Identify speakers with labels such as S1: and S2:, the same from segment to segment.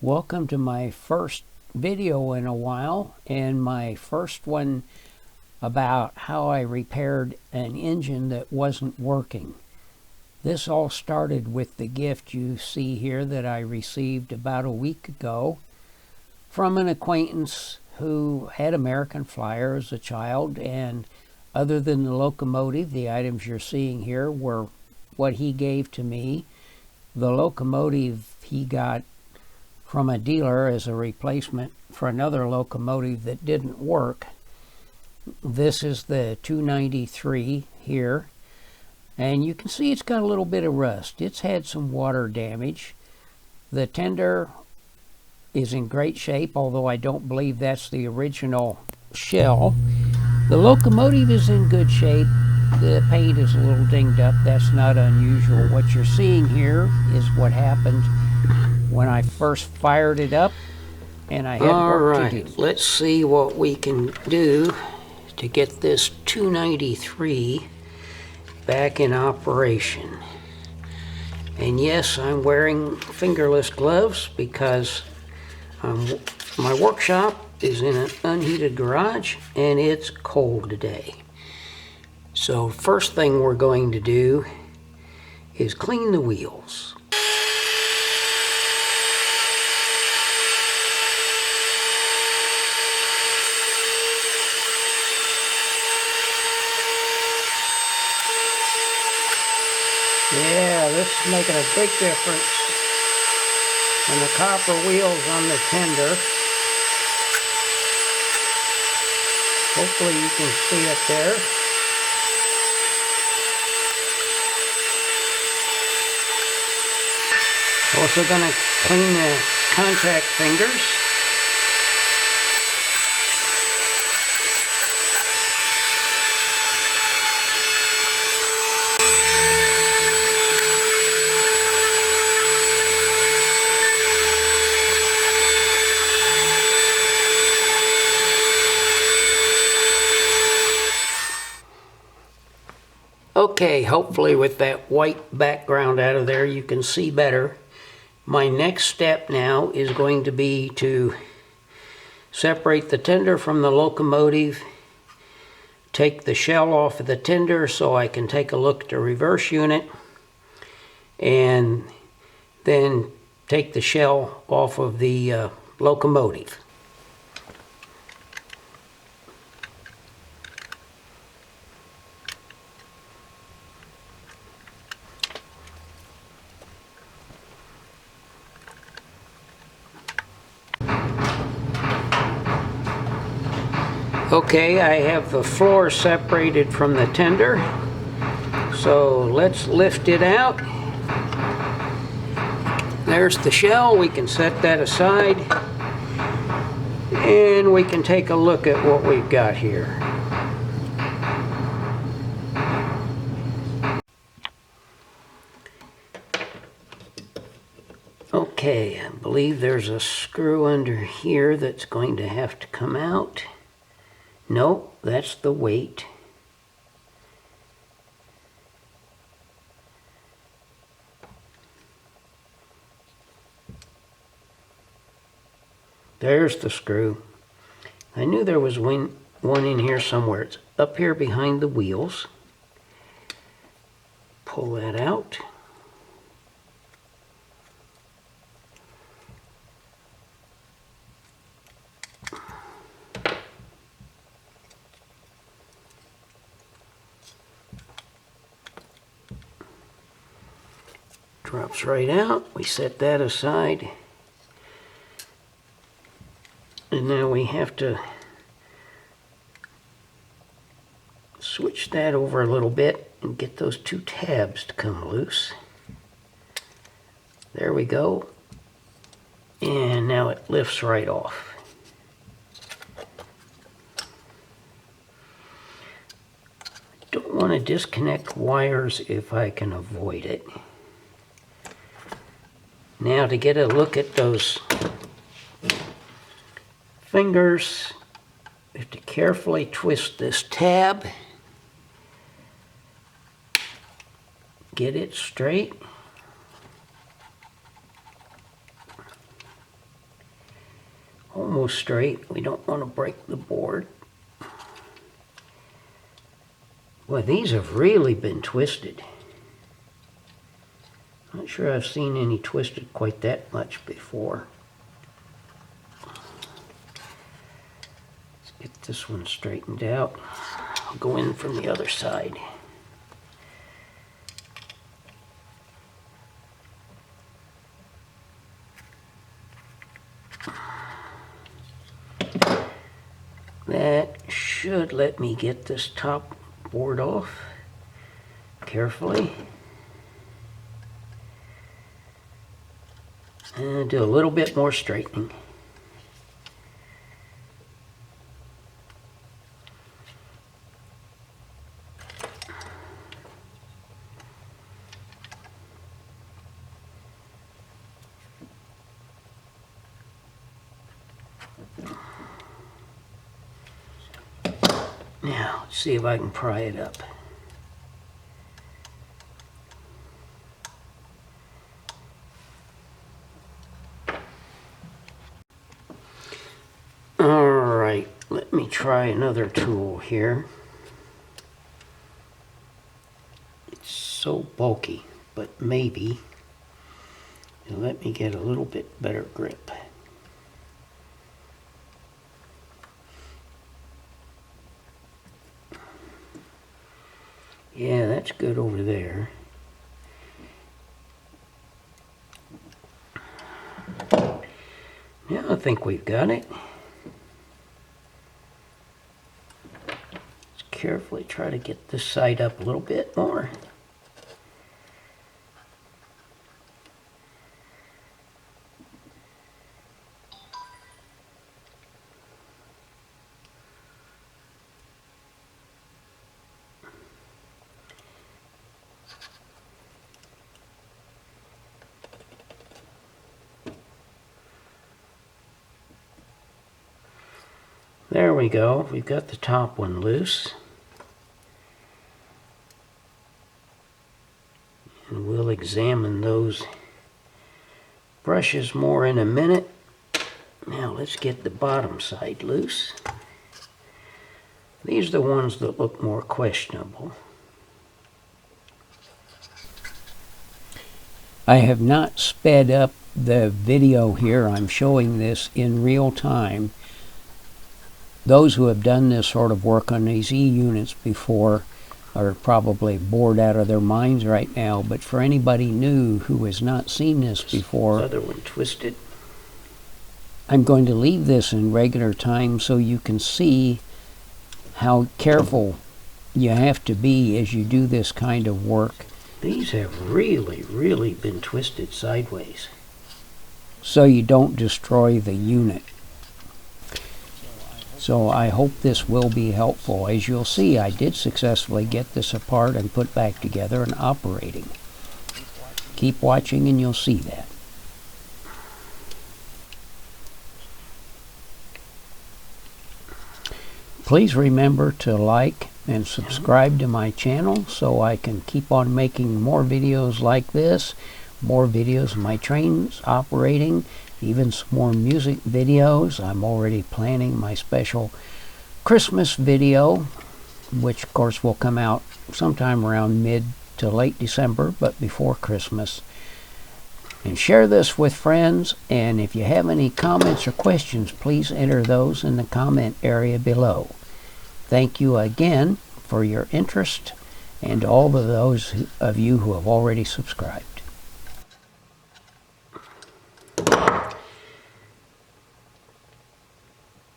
S1: Welcome to my first video in a while, and my first one about how I repaired an engine that wasn't working. This all started with the gift you see here that I received about a week ago from an acquaintance who had American Flyer as a child, and other than the Locomotive, the items you're seeing here were what he gave to me. The Locomotive he got from a dealer as a replacement for another locomotive that didn't work. This is the 293 here, and you can see it's got a little bit of rust. It's had some water damage. The tender is in great shape, although I don't believe that's the original shell. The Locomotive is in good shape. The paint is a little dinged up. That's not unusual. What you're seeing here is what happened when I first fired it up, and I had work to do. Let's see what we can do to get this 293 back in operation. And yes, I'm wearing fingerless gloves because my workshop is in an unheated garage and it's cold today. So first thing we're going to do is clean the wheels. Yeah, this is making a big difference. And the copper wheels on the tender. Hopefully you can see it there. Also going to clean the contact fingers. Okay, hopefully with that white background out of there you can see better. My next step now is going to be to separate the tender from the Locomotive, take the shell off of the tender so I can take a look at the reverse unit, and then take the shell off of the Locomotive. Okay, I have the floor separated from the tender, so let's lift it out. There's the shell. We can set that aside, and we can take a look at what we've got here. Okay, I believe there's a screw under here that's going to have to come out. Nope, that's the weight. There's the screw. I knew there was one in here somewhere. It's up here behind the wheels. Pull that out. Drops right out. We set that aside. And now we have to switch that over a little bit and get those two tabs to come loose. There we go. And now it lifts right off. Don't want to disconnect wires if I can avoid it. Now to get a look at those fingers, we have to carefully twist this tab, get it straight, almost straight. We don't want to break the board. Boy, these have really been twisted. Not sure I've seen any twisted quite that much before. Let's get this one straightened out. I'll go in from the other side. That should let me get this top board off carefully. And do a little bit more straightening. Now, let's see if I can pry it up. Alright, let me try another tool here. It's so bulky, but maybe it'll let me get a little bit better grip. Yeah, that's good over there. Now I think we've got it. Let's carefully try to get this side up a little bit more. There we go. We've got the top one loose. And we'll examine those brushes more in a minute. Now let's get the bottom side loose. These are the ones that look more questionable. I have not sped up the video here. I'm showing this in real time. Those who have done this sort of work on these E-units before are probably bored out of their minds right now, but for anybody new who has not seen this before, other one twisted. I'm going to leave this in regular time so you can see how careful you have to be as you do this kind of work. These have really been twisted sideways, so you don't destroy the unit. So I hope this will be helpful. As you'll see, I did successfully get this apart and put back together and operating. Keep watching and you'll see that. Please remember to like and subscribe to my channel so I can keep on making more videos like this, more videos of my trains operating, even some more music videos. I'm already planning my special Christmas video, which of course will come out sometime around mid to late December, but before Christmas. And share this with friends, and if you have any comments or questions, please enter those in the comment area below. Thank you again for your interest, and all of those of you who have already subscribed.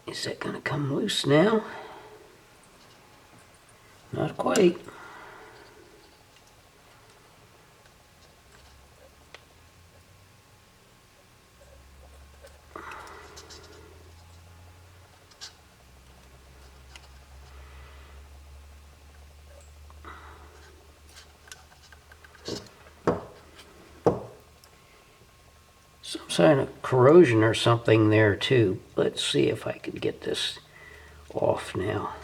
S1: Is that going to come loose now? Not quite. Some sign of corrosion or something there too. Let's see if I can get this off now.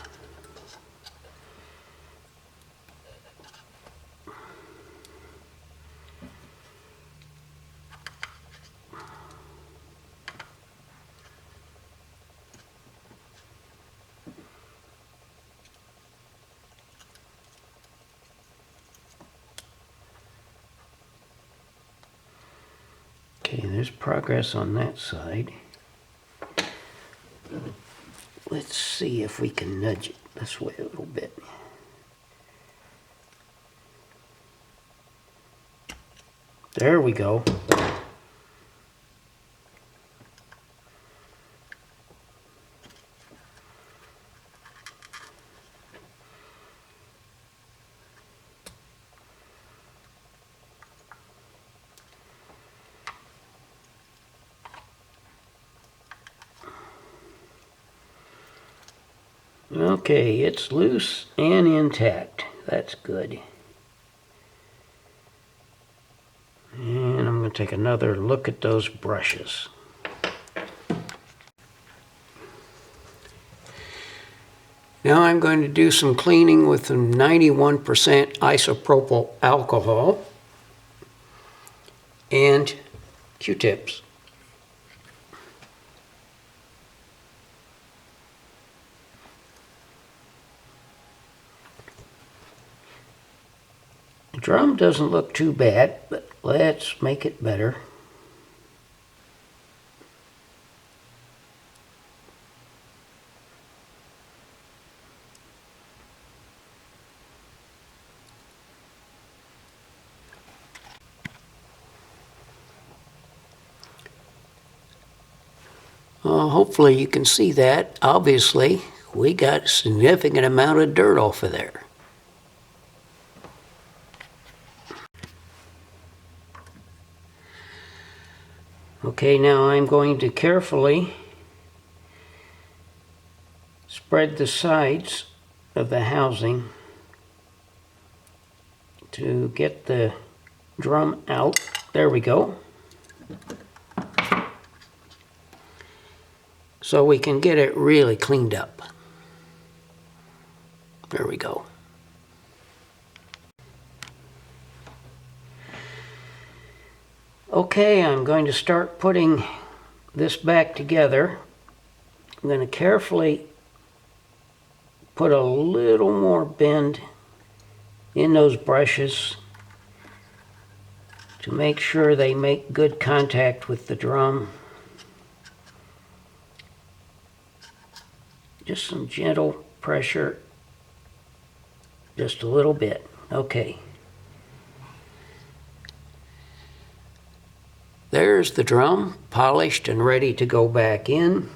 S1: Okay, there's progress on that side. Let's see if we can nudge it this way a little bit. There we go. Okay, it's loose and intact. That's good. And I'm going to take another look at those brushes. Now I'm going to do some cleaning with some 91% isopropyl alcohol and Q-tips. The drum doesn't look too bad, but let's make it better. Hopefully you can see that. Obviously, we got a significant amount of dirt off of there. Okay, now I'm going to carefully spread the sides of the housing to get the drum out. There we go. So we can get it really cleaned up. There we go. Okay, I'm going to start putting this back together. I'm going to carefully put a little more bend in those brushes to make sure they make good contact with the drum. Just some gentle pressure, just a little bit. Okay. There's the drum, polished and ready to go back in.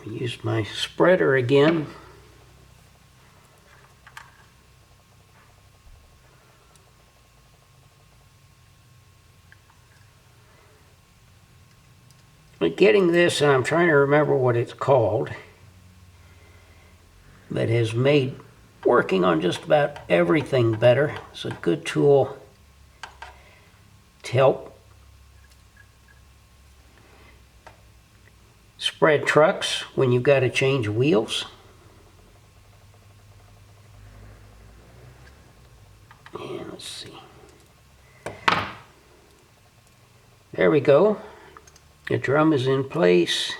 S1: Use my spreader again. But getting this, and I'm trying to remember what it's called, that has made working on just about everything better. It's a good tool to help spread trucks when you've got to change wheels. And let's see. There we go. The drum is in place.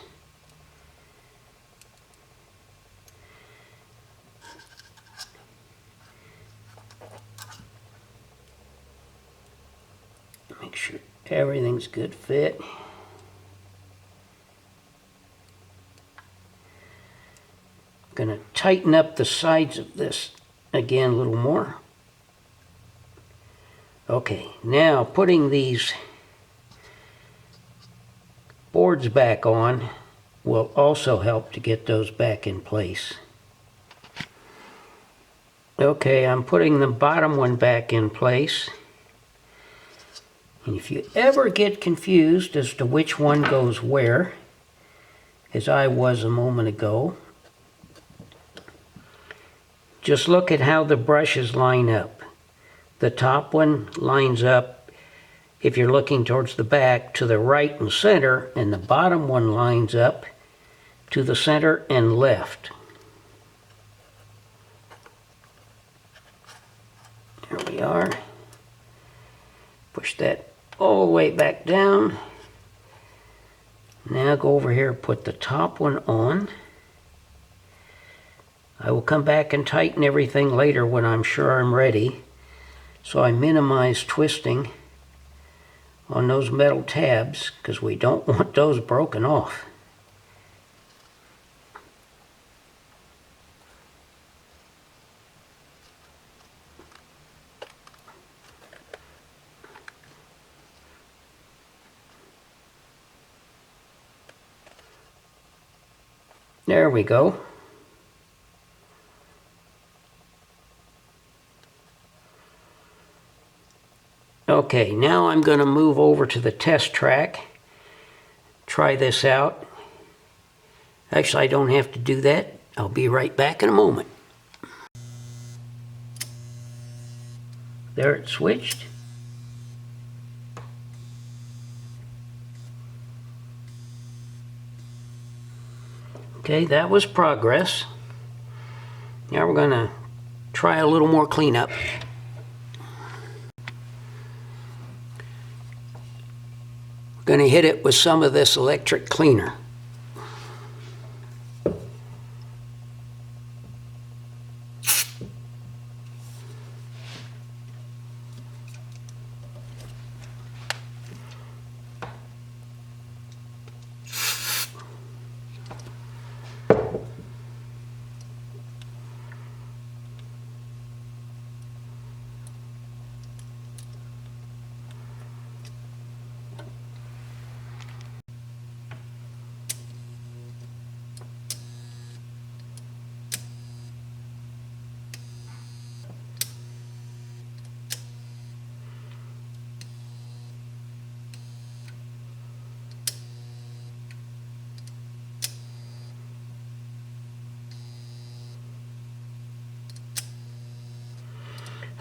S1: Make sure everything's good fit. I'm going to tighten up the sides of this again a little more. Okay, now putting these boards back on will also help to get those back in place. Okay, I'm putting the bottom one back in place. And if you ever get confused as to which one goes where, as I was a moment ago, just look at how the brushes line up. The top one lines up, if you're looking towards the back, to the right and center, and the bottom one lines up to the center and left. There we are. Push that all the way back down. Now go over here and put the top one on. I will come back and tighten everything later when I'm sure I'm ready. So I minimize twisting on those metal tabs because we don't want those broken off. There we go. Okay, now I'm going to move over to the test track. Try this out. Actually, I don't have to do that. I'll be right back in a moment. There it switched. Okay, that was progress. Now we're going to try a little more cleanup. We're going to hit it with some of this electric cleaner.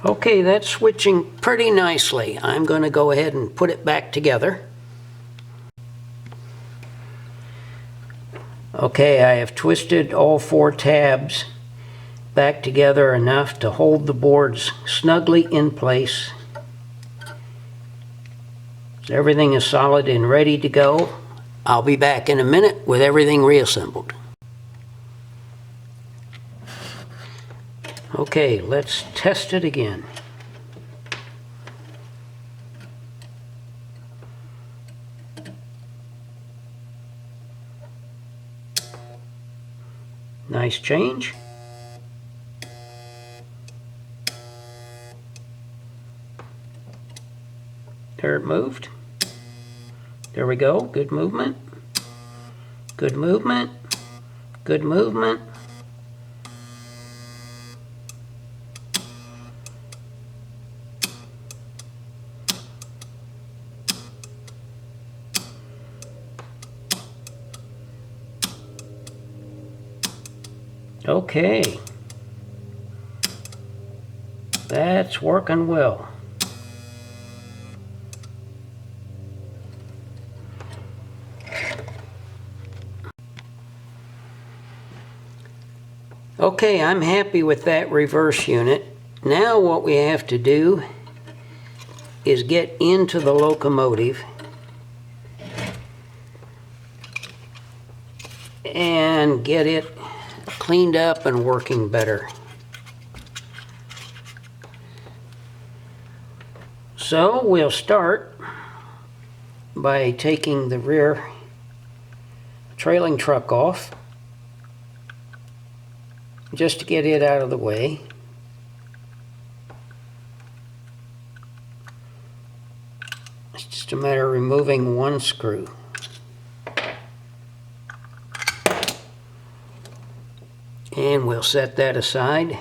S1: Okay, that's switching pretty nicely. I'm going to go ahead and put it back together. Okay, I have twisted all 4 tabs back together enough to hold the boards snugly in place. So everything is solid and ready to go. I'll be back in a minute with everything reassembled. Okay, let's test it again. Nice change. There it moved. There we go. Good movement. Good movement. Good movement. Okay, that's working well. Okay, I'm happy with that reverse unit. Now what we have to do is get into the locomotive and get it cleaned up and working better. So we'll start by taking the rear trailing truck off just to get it out of the way. It's just a matter of removing one screw. And we'll set that aside.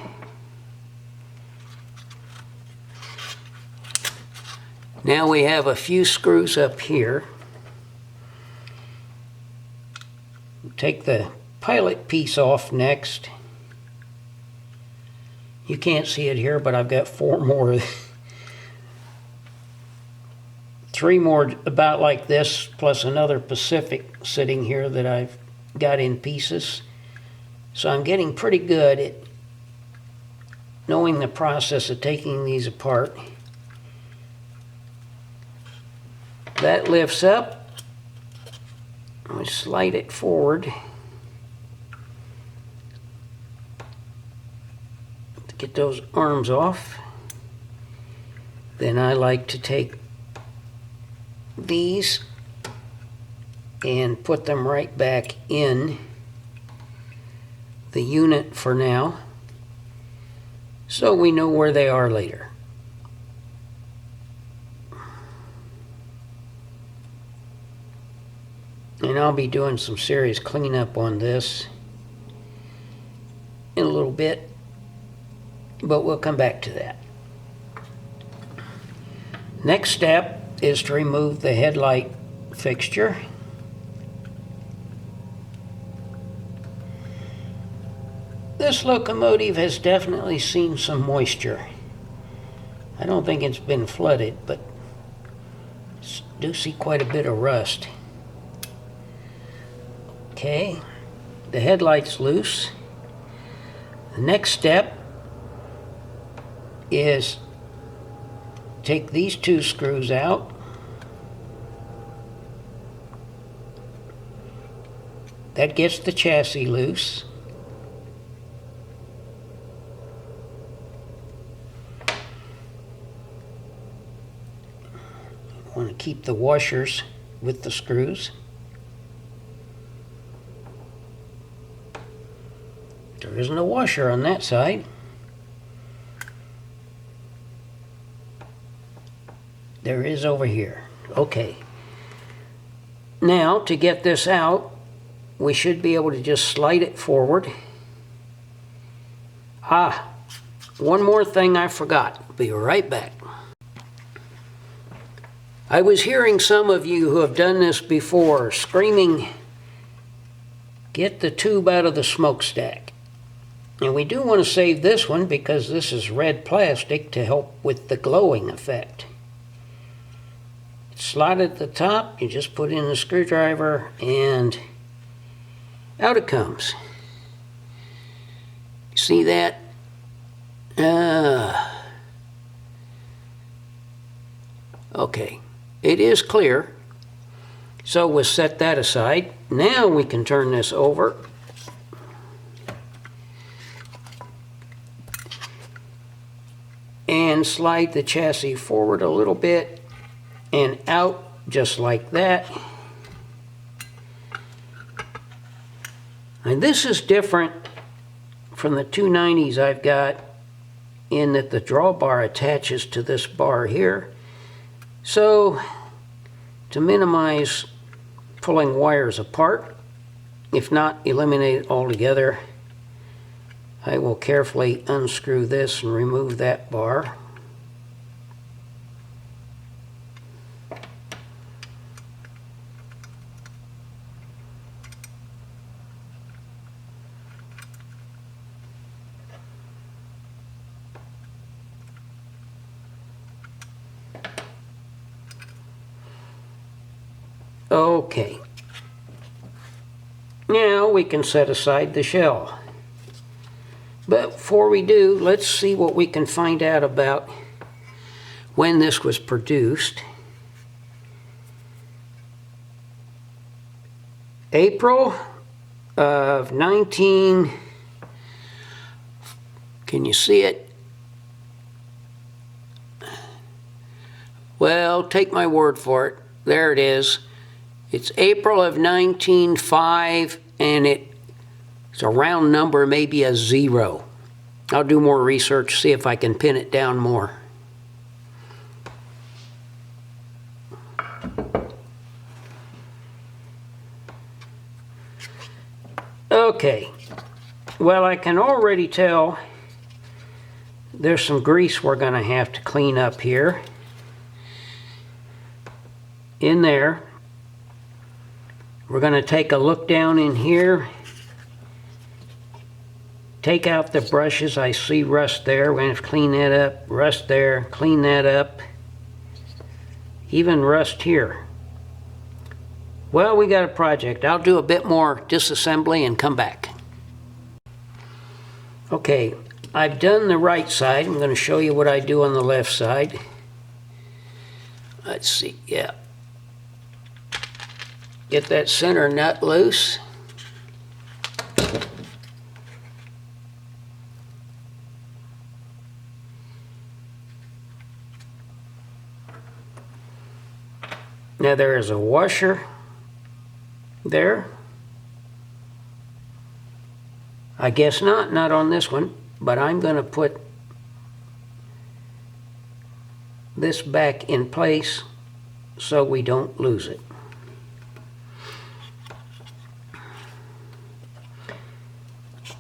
S1: Now we have a few screws up here. Take the pilot piece off next. You can't see it here, but I've got 4 more. 3 more about like this, plus another Pacific sitting here that I've got in pieces. So I'm getting pretty good at knowing the process of taking these apart. That lifts up. I slide it forward. get those arms off. Then I like to take these and put them right back in the unit for now, so we know where they are later. And I'll be doing some serious cleanup on this in a little bit, but we'll come back to that. Next step is to remove the headlight fixture. This locomotive has definitely seen some moisture. I don't think it's been flooded, but I do see quite a bit of rust. Okay, the headlight's loose. The next step is take these two screws out. That gets the chassis loose. I want to keep the washers with the screws. There isn't a washer on that side. There is over here. Okay. Now, to get this out, we should be able to just slide it forward. One more thing I forgot. Be right back. I was hearing some of you who have done this before screaming, "Get the tube out of the smokestack." And we do want to save this one because this is red plastic to help with the glowing effect. It's slotted at the top, you just put in the screwdriver and out it comes. See that? Okay, it is clear. So we'll set that aside. Now we can turn this over. And slide the chassis forward a little bit and out just like that. And this is different from the 290s I've got in that the drawbar attaches to this bar here. So to minimize pulling wires apart, if not eliminate it altogether, I will carefully unscrew this and remove that bar. Okay. Now we can set aside the shell. But before we do, let's see what we can find out about when this was produced. April of 19, can you see it? Well, take my word for it. There it is. It's April of 1905, and it's a round number, maybe a 0. I'll do more research, see if I can pin it down more. Okay, well, I can already tell there's some grease we're going to have to clean up here. In there. We're going to take a look down in here. Take out the brushes. I see rust there. We're going to have to clean that up. Rust there. Clean that up. Even rust here. Well, we got a project. I'll do a bit more disassembly and come back. Okay, I've done the right side. I'm going to show you what I do on the left side. Let's see. Yeah. Get that center nut loose. Now there is a washer there. I guess not on this one, but I'm going to put this back in place so we don't lose it.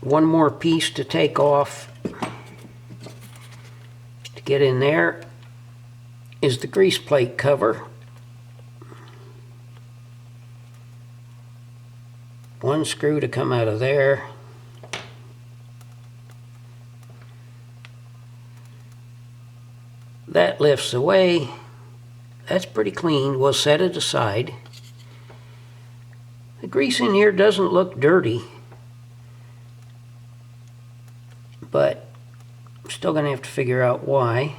S1: One more piece to take off to get in there is the grease plate cover. One screw to come out of there. That lifts away. That's pretty clean. We'll set it aside. The grease in here doesn't look dirty, but I'm still going to have to figure out why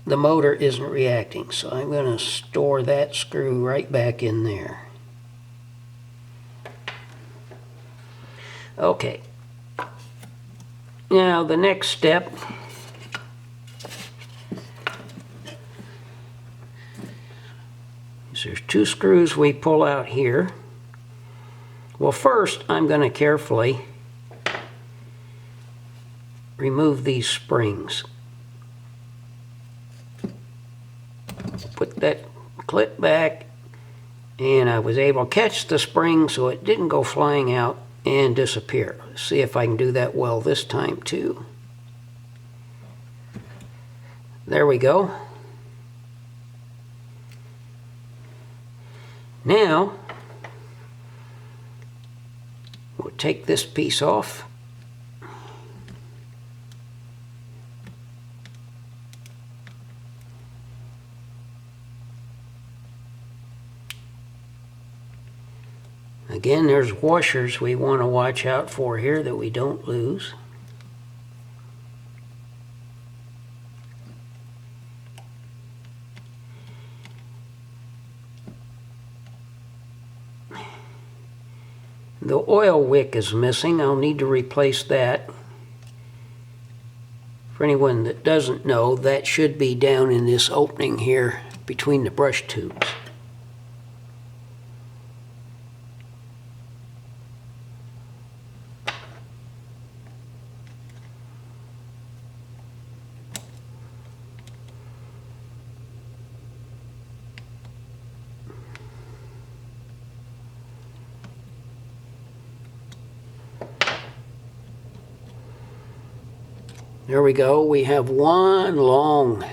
S1: the motor isn't reacting. So I'm going to store that screw right back in there. Okay. Now the next step is there's two screws we pull out here. Well, first I'm going to carefully remove these springs. Put that clip back, and I was able to catch the spring so it didn't go flying out and disappear. Let's see if I can do that well this time too. There we go. Now we'll take this piece off. Again, there's washers we want to watch out for here that we don't lose. The oil wick is missing. I'll need to replace that. For anyone that doesn't know, that should be down in this opening here between the brush tubes. There we go. We have one long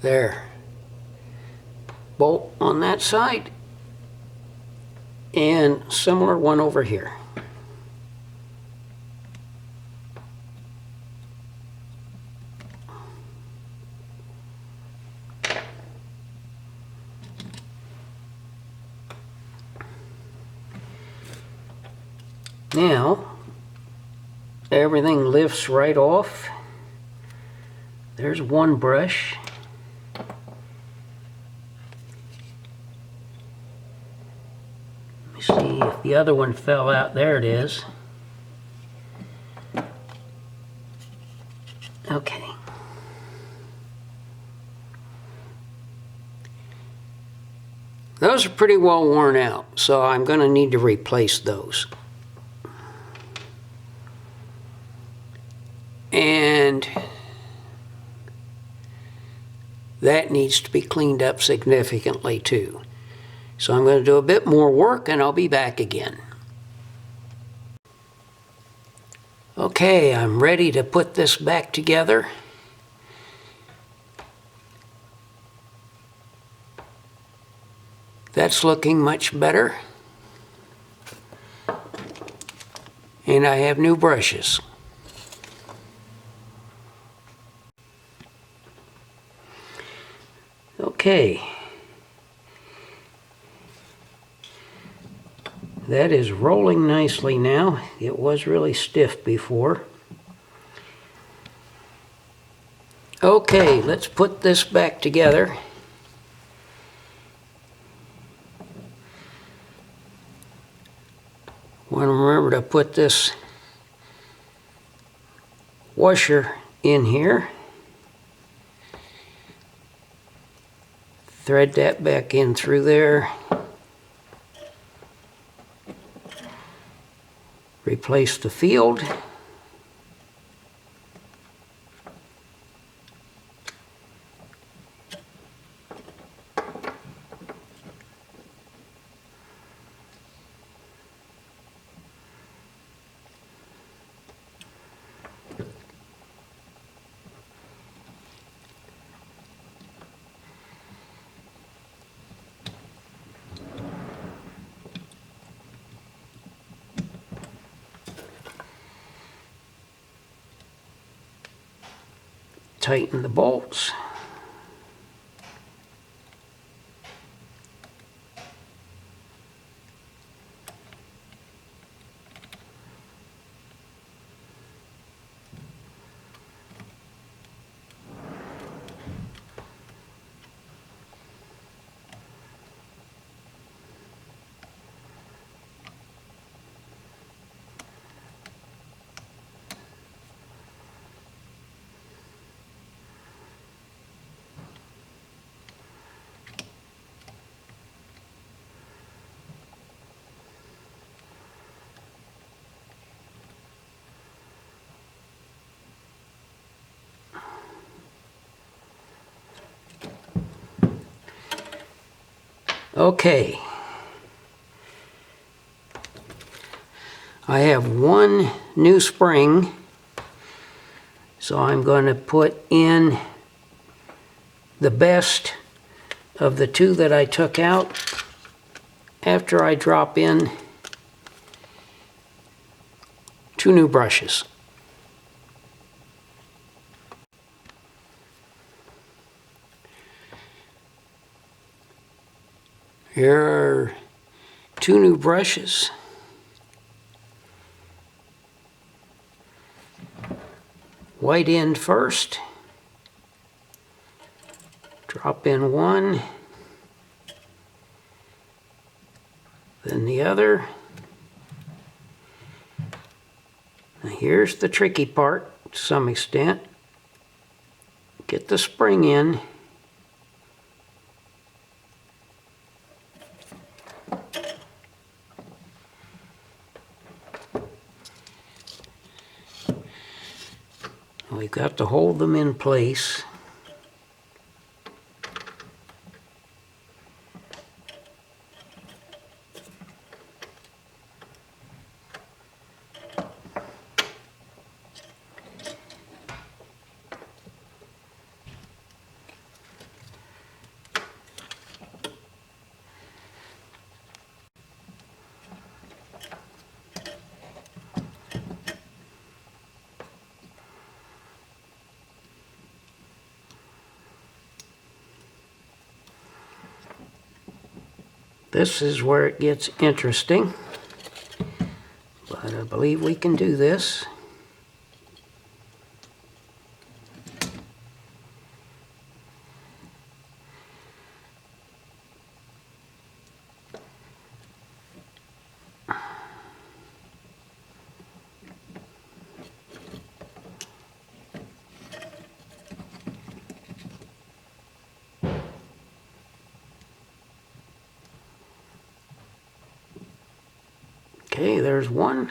S1: there bolt on that side and similar one over here. Now everything lifts right off. There's one brush. Let me see if the other one fell out. There it is. Okay. Those are pretty well worn out, so I'm going to need to replace those. And that needs to be cleaned up significantly too. So I'm going to do a bit more work and I'll be back again. Okay, I'm ready to put this back together. That's looking much better. And I have new brushes. Okay, that is rolling nicely now. It was really stiff before. Okay, let's put this back together. Want to remember to put this washer in here. thread that back in through there. Replace the field. Tighten the bolts. Okay, I have one new spring, so I'm going to put in the best of the two that I took out after I drop in 2 new brushes. Here are 2 new brushes. White end first. Drop in one. Then the other. Now here's the tricky part to some extent. Get the spring in. We've got to hold them in place. This is where it gets interesting, but I believe we can do this. Okay, there's one.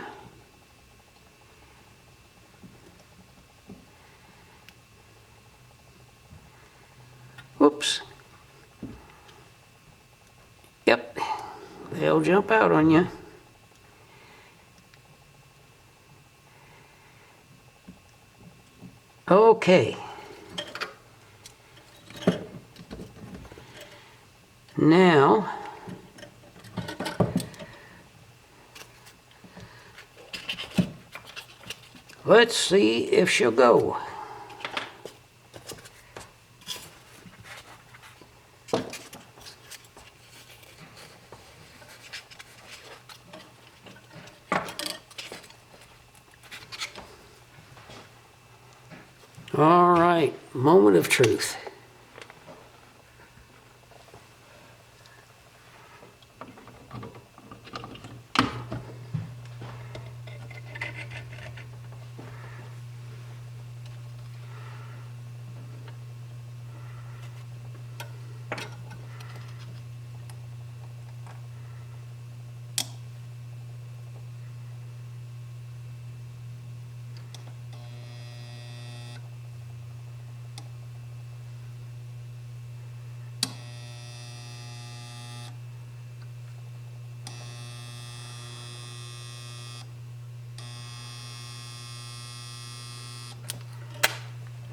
S1: Whoops. Yep, they'll jump out on you. Okay. Now, let's see if she'll go. All right, moment of truth.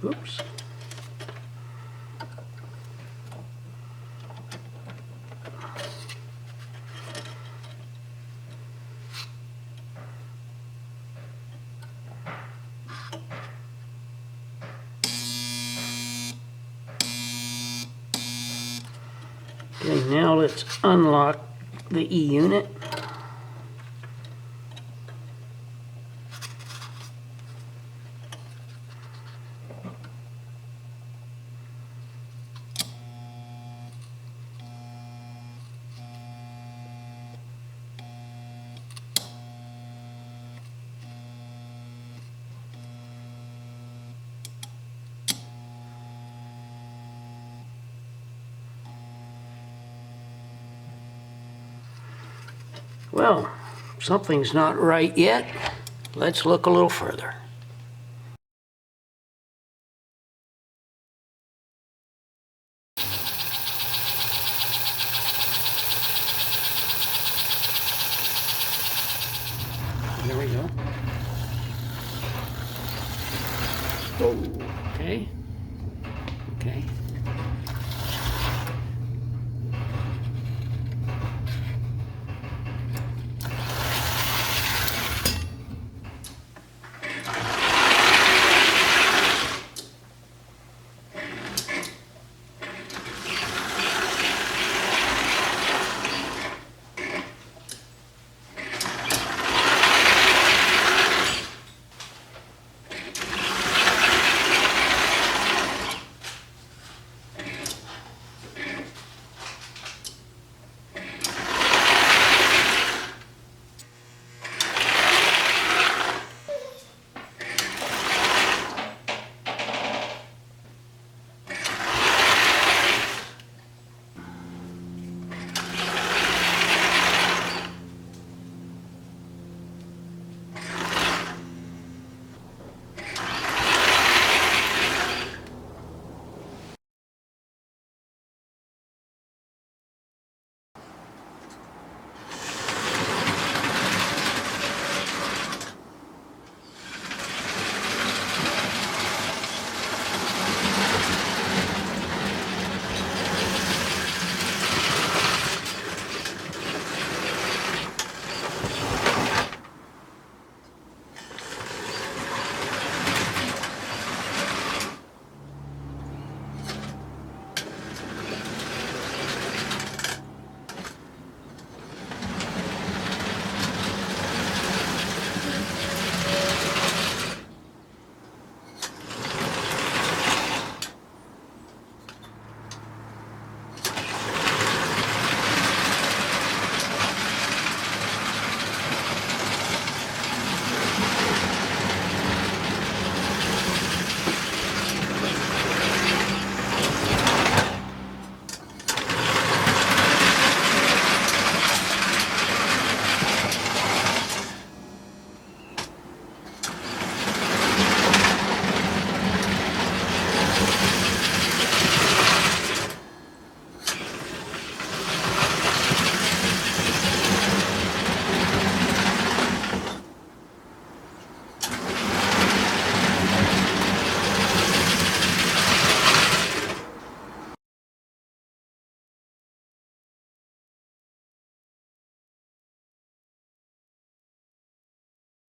S1: Oops. Okay, now let's unlock the E unit. Well, something's not right yet. Let's look a little further. There we go. Oh, okay. Okay.